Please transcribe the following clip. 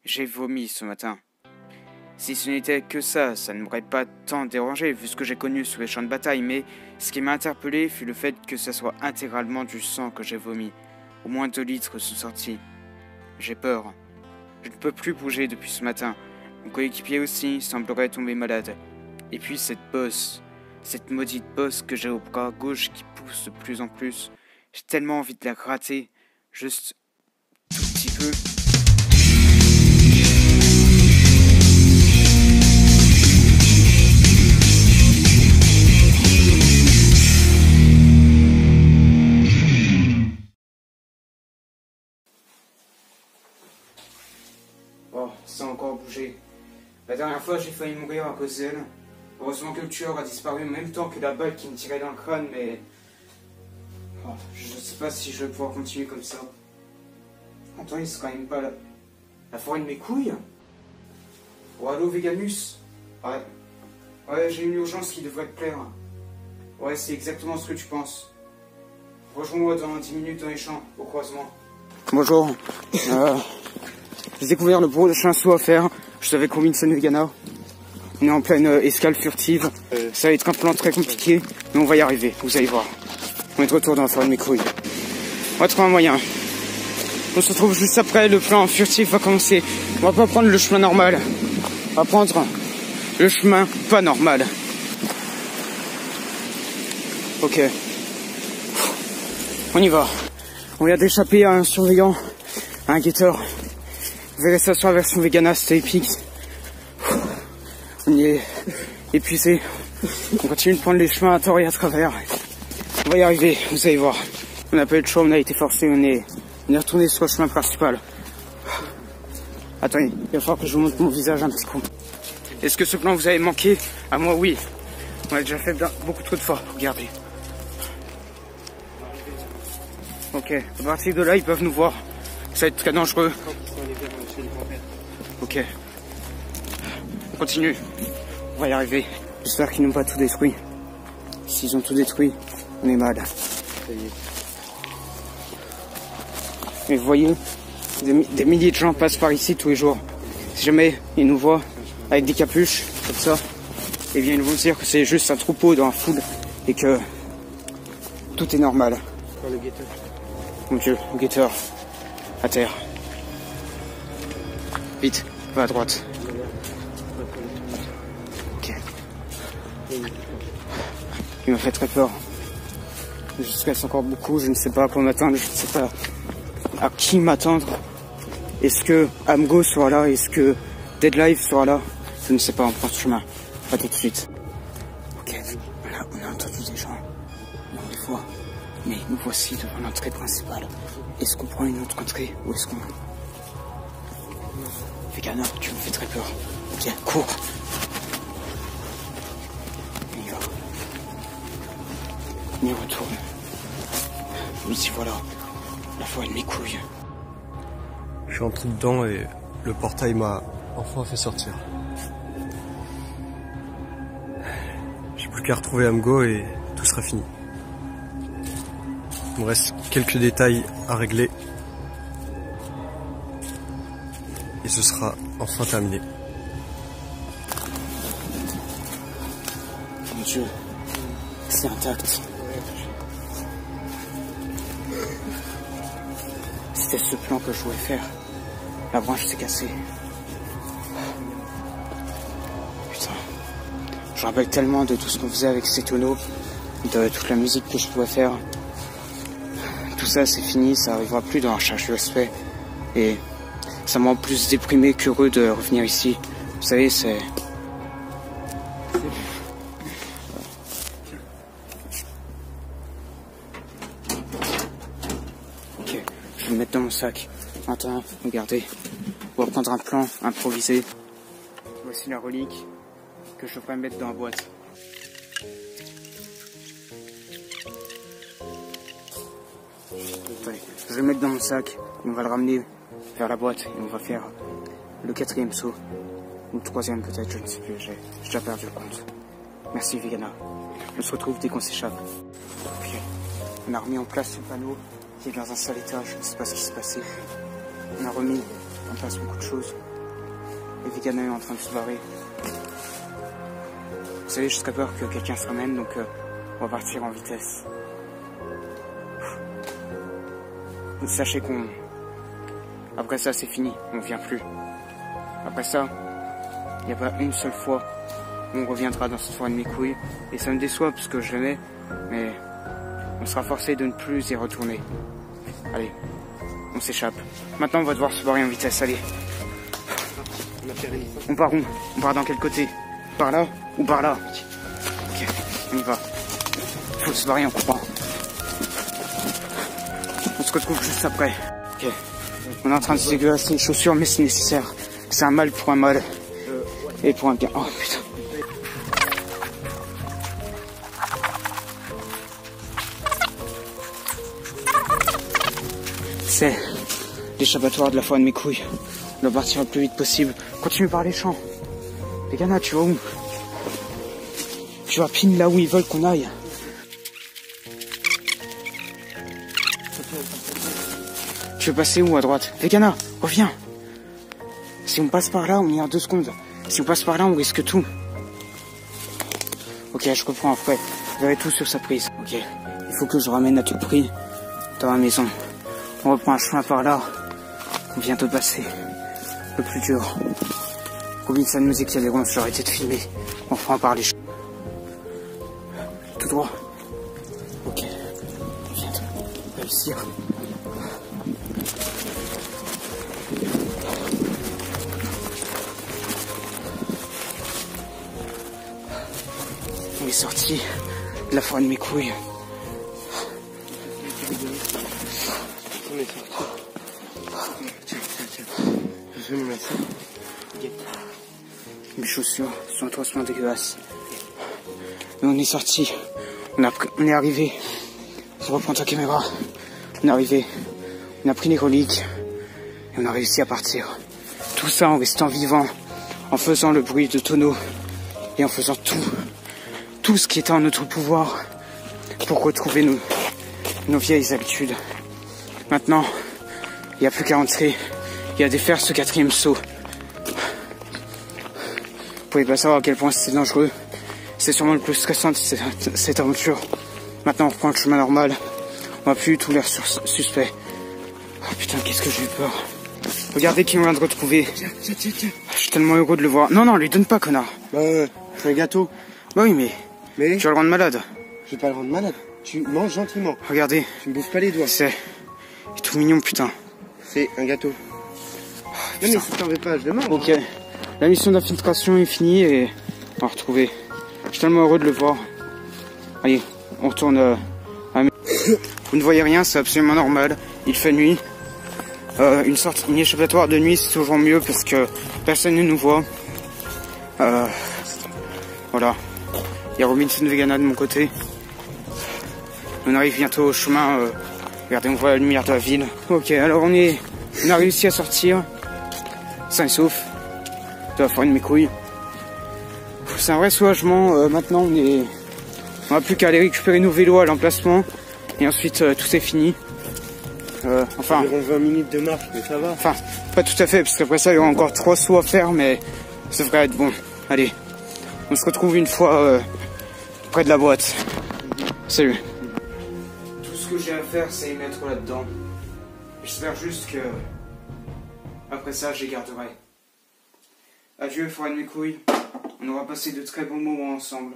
J'ai vomi ce matin. Si ce n'était que ça ne m'aurait pas tant dérangé vu ce que j'ai connu sur les champs de bataille, mais ce qui m'a interpellé fut le fait que ça soit intégralement du sang que j'ai vomi. Au moins 2 litres sont sortis. J'ai peur. Je ne peux plus bouger depuis ce matin. Mon coéquipier aussi semblerait tomber malade. Et puis cette bosse, cette maudite bosse que j'ai au bras gauche qui pousse de plus en plus. J'ai tellement envie de la gratter, juste tout petit peu. Oh, ça a encore bougé. La dernière fois, j'ai failli mourir à cause d'elle. Heureusement que le tueur a disparu en même temps que la balle qui me tirait dans le crâne, mais... Oh, je sais pas si je vais pouvoir continuer comme ça. Attends, c'est quand même pas la forêt de mes couilles. Oh, allô, Veganus? Ouais. Ouais, j'ai une urgence qui devrait te plaire. Ouais, c'est exactement ce que tu penses. Rejoins-moi dans 10 minutes dans les champs, au croisement. Bonjour. J'ai découvert le prochain saut à faire. Je savais combien de scènes Vegana. On est en pleine escale furtive. Ça va être un plan très compliqué, mais on va y arriver, vous allez voir. On est de retour dans la forêt de mes couilles. On va trouver un moyen. On se retrouve juste après, le plan furtif va commencer. On va pas prendre le chemin normal. On va prendre le chemin pas normal. Ok. On y va. On vient d'échapper à un surveillant, à un guetteur. Vous verrez ça sur la version Vegana, c'était épique. On y est épuisé. On continue de prendre les chemins à tort et à travers. On va y arriver, vous allez voir. On n'a pas eu le choix, on a été forcé, on est retourné sur le chemin principal. Attendez, il va falloir que je vous montre mon visage un petit coup. Est-ce que ce plan vous avait manqué? À moi, oui. On l'a déjà fait beaucoup trop de fois, regardez. Ok, à partir de là, ils peuvent nous voir. Ça va être très dangereux. Ok. On continue. On va y arriver. J'espère qu'ils n'ont pas tout détruit. S'ils ont tout détruit, on est mal. Mais vous voyez, des milliers de gens passent par ici tous les jours. Si jamais ils nous voient avec des capuches, comme ça, eh bien ils vont se dire que c'est juste un troupeau dans la foule et que tout est normal. Le guetteur. Mon Dieu, le guetteur. À terre. Vite, va à droite. Ok. Il m'a fait très peur. Je stresse encore beaucoup, je ne sais pas à quoi m'attendre, je ne sais pas à qui m'attendre. Est-ce que Amgo sera là? Est-ce que Deadlife sera là? Je ne sais pas, on prend ce chemin. Pas tout de suite. Ok, là, on a entendu des gens. On les voit. Mais nous voici devant l'entrée principale. Est-ce qu'on prend une autre entrée ou est-ce qu'on... Vegana, tu me fais très peur. Ok, cours. On y va. On y retourne. Ici voilà, la forêt de mes couilles. Je suis entré dedans et le portail m'a enfin fait sortir. J'ai plus qu'à retrouver Amgo et tout sera fini. Il me reste quelques détails à régler. Et ce sera enfin terminé. Mon Dieu, c'est intact. C'était ce plan que je voulais faire. La branche s'est cassée. Putain. Je me rappelle tellement de tout ce qu'on faisait avec ces tonneaux, de toute la musique que je pouvais faire. Tout ça c'est fini, ça arrivera plus dans la recherche USP. Et ça m'a plus déprimé qu'heureux de revenir ici. Vous savez, c'est... Ok, je vais le mettre dans mon sac. Maintenant, regardez. On va prendre un plan improvisé. Voici la relique que je devrais mettre dans la boîte. Ouais, je vais le mettre dans mon sac et on va le ramener vers la boîte et on va faire le 4e saut. Ou le 3e peut-être, je ne sais plus, j'ai déjà perdu le compte. Merci Vegana. On se retrouve dès qu'on s'échappe. Ok, on a remis en place ce panneau qui est dans un sale état, je ne sais pas ce qui s'est passé. On a remis en place beaucoup de choses. Et Vegana est en train de se barrer. Vous savez, je serais peur que quelqu'un se ramène, donc on va partir en vitesse. Sachez qu'on... Après ça, c'est fini, on vient plus. Après ça, il n'y a pas une seule fois où on reviendra dans cette forêt de mes couilles. Et ça me déçoit parce que je l'aimais, mais on sera forcé de ne plus y retourner. Allez, on s'échappe. Maintenant, on va devoir se barrer en vitesse, allez. On part où? On part dans quel côté? Par là ou par là? Ok, on y va. Faut se barrer en courant. On se retrouve juste après. Ok. On est en train de se dégueulasser les chaussures, mais c'est nécessaire. C'est un mal pour un mal. Et pour un bien. Oh putain. C'est l'échappatoire de la forêt de mes couilles. On doit partir le plus vite possible. Continue par les champs. Vegana, tu vas où? Tu vas pile là où ils veulent qu'on aille. Tu veux passer où à droite? Vegana, reviens. Si on passe par là, on y est en 2 secondes. Si on passe par là, on risque tout. Ok, je comprends après. Vous verrez tout sur sa prise. Ok, il faut que je ramène à tout prix dans la maison. On reprend un chemin par là. On vient de passer. Le plus dur. Robinson nous dit qu'il y a des ronces, j'aurais été de filmer. On fera par les chemins. Tout droit. Ok, on vient de réussir. On est sorti de la forêt de mes couilles. On est sorti. Tiens. Je vais me mettre ça. Mes chaussures sont atrocement dégueulasses. Mais on est sorti. On est arrivé. Je reprends ta caméra. On est arrivé. On a pris les reliques. Et on a réussi à partir. Tout ça en restant vivant. En faisant le bruit de tonneaux. Et en faisant tout ce qui était en notre pouvoir pour retrouver nos vieilles habitudes. Maintenant, il n'y a plus qu'à entrer et à défaire ce 4e saut. Vous pouvez pas savoir à quel point c'est dangereux. C'est sûrement le plus stressant de cette aventure. Maintenant, on reprend le chemin normal. On va plus tout l'air suspect. Oh putain, qu'est-ce que j'ai eu peur. Regardez qui on vient de retrouver. Tiens. Je suis tellement heureux de le voir. Non, lui donne pas, connard. Bah ouais, c'est un gâteau. Bah oui, mais tu vas le rendre malade. Je vais pas le rendre malade. Tu manges gentiment. Regardez. Tu me bouges pas les doigts. Il est tout mignon, putain. C'est un gâteau. Oh, non mais si t'en veux pas, je demande. Ok. La mission d'infiltration est finie et on va retrouver. Je suis tellement heureux de le voir. Allez, on retourne à la maison. Vous ne voyez rien, c'est absolument normal. Il fait nuit. Une échappatoire de nuit, c'est toujours mieux parce que personne ne nous voit. Voilà. Il y a Robinson Vegana de mon côté. On arrive bientôt au chemin. Regardez, on voit la lumière de la ville. Ok, alors on a réussi à sortir. Sain et sauf. De la forêt de mes couilles. C'est un vrai soulagement. Maintenant, on n'a plus qu'à aller récupérer nos vélos à l'emplacement. Et ensuite, tout est fini. Enfin. Environ 20 minutes de marche, mais ça va. Enfin, pas tout à fait, parce qu'après ça, il y aura encore 3 sauts à faire, mais ça devrait être bon. Allez, on se retrouve une fois près de la boîte. Salut. Tout ce que j'ai à faire, c'est y mettre là-dedans. J'espère juste que après ça, j'y garderai. Adieu, forêt de mes couilles. On aura passé de très bons moments ensemble.